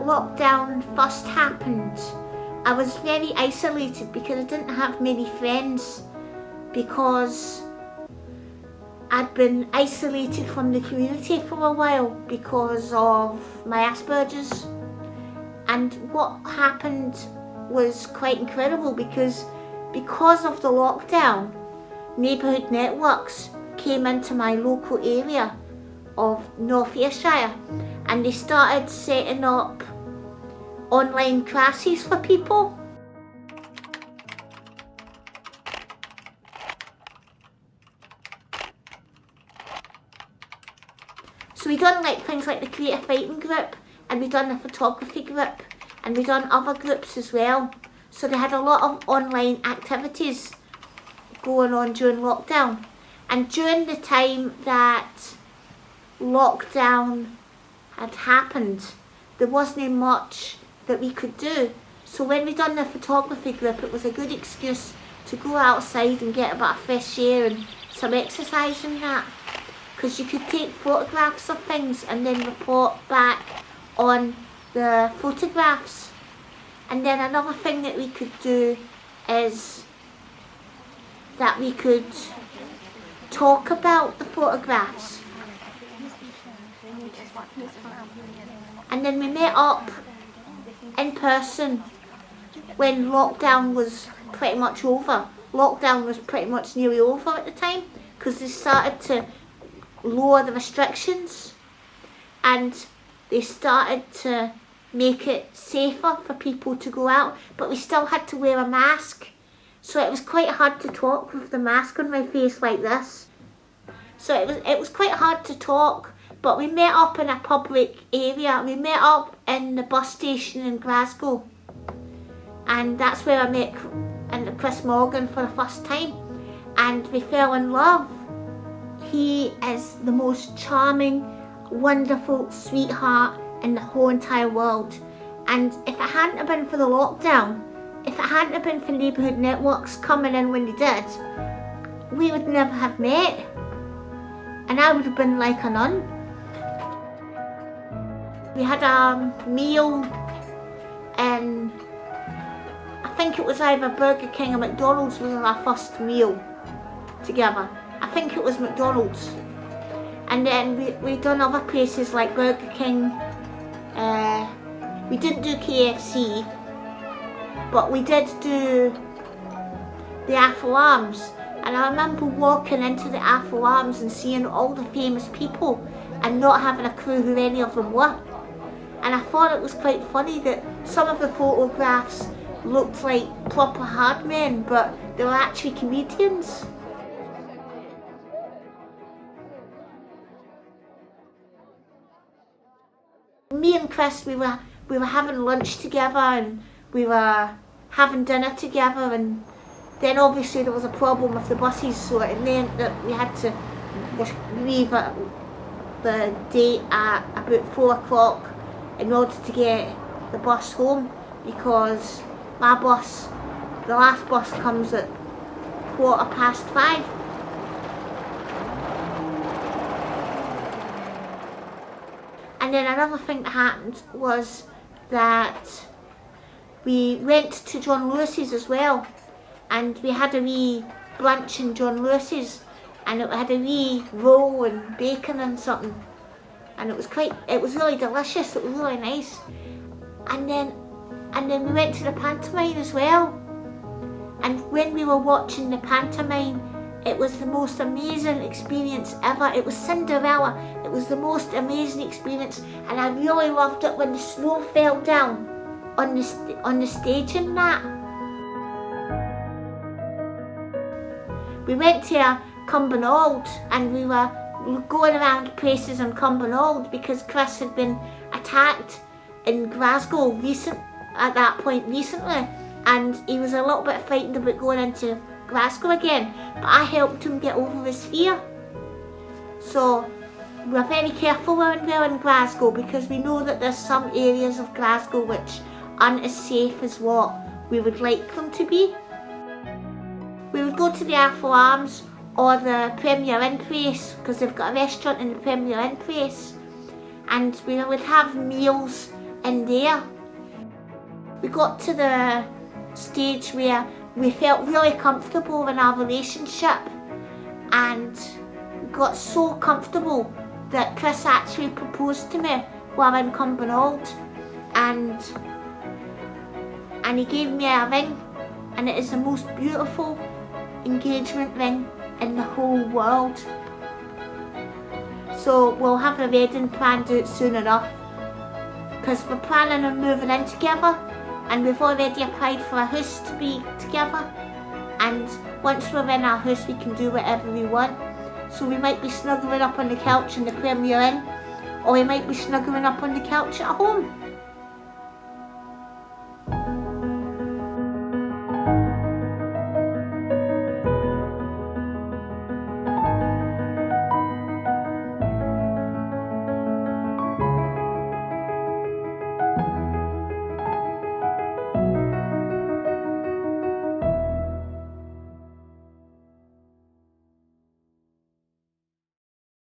lockdown first happened, I was very isolated because I didn't have many friends, because I'd been isolated from the community for a while because of my Asperger's. And what happened was quite incredible because of the lockdown, neighbourhood networks came into my local area of North Ayrshire, and they started setting up online classes for people. So we done like things like the creative writing group, and we done the photography group, and we done other groups as well. So they had a lot of online activities going on during lockdown. And during the time that lockdown had happened, there wasn't much that we could do. So when we done the photography group, it was a good excuse to go outside and get a bit of fresh air and some exercise and that. Because you could take photographs of things and then report back on the photographs. And then another thing that we could do is that we could talk about the photographs. And then we met up in person when lockdown was pretty much over. Lockdown was pretty much nearly over at the time because they started to lower the restrictions and they started to make it safer for people to go out, but we still had to wear a mask. So it was quite hard to talk with the mask on my face like this. So it was quite hard to talk, but we met up in a public area. We met up in the bus station in Glasgow, and that's where I met Chris Morgan for the first time, and we fell in love. He is the most charming, wonderful sweetheart in the whole entire world. And if it hadn't have been for the lockdown, if it hadn't have been for neighbourhood networks coming in when they did, we would never have met. And I would have been like a nun. We had a meal and I think it was either Burger King or McDonald's was our first meal together. I think it was McDonald's. And then we done other places like Burger King. We didn't do KFC, but we did do the Afro Arms. And I remember walking into the Afro Arms and seeing all the famous people and not having a clue who any of them were. And I thought it was quite funny that some of the photographs looked like proper hard men, but they were actually comedians. Me and Chris, we were having lunch together and we were having dinner together, and then obviously there was a problem with the buses, so it meant that we had to leave at the date at about 4 o'clock in order to get the bus home, because my bus, the last bus, comes at 5:15. And then another thing that happened was that we went to John Lewis's as well, and we had a wee brunch in John Lewis's, and it had a wee roll and bacon and something, and it was really delicious. It was really nice. And then we went to the pantomime as well, and when we were watching the pantomime, it was the most amazing experience ever. It was Cinderella. It was the most amazing experience, and I really loved it when the snow fell down on the stage and that. We went to Cumbernauld, and we were going around places in Cumbernauld because Chris had been attacked in Glasgow recently, and he was a little bit frightened about going into Glasgow again, but I helped him get over his fear. So we're very careful when we're in Glasgow, because we know that there's some areas of Glasgow which aren't as safe as what we would like them to be. We would go to the Afro Arms or the Premier Inn place, because they've got a restaurant in the Premier Inn place, and we would have meals in there. We got to the stage where we felt really comfortable in our relationship, and we got so comfortable that Chris actually proposed to me while in Cumbernauld, and he gave me a ring, and it is the most beautiful engagement ring in the whole world. So we'll have a wedding planned out soon enough, because we're planning on moving in together, and we've already applied for a house to be together, and once we're in our house we can do whatever we want. So we might be snuggling up on the couch in the Premier Inn, or we might be snuggling up on the couch at home.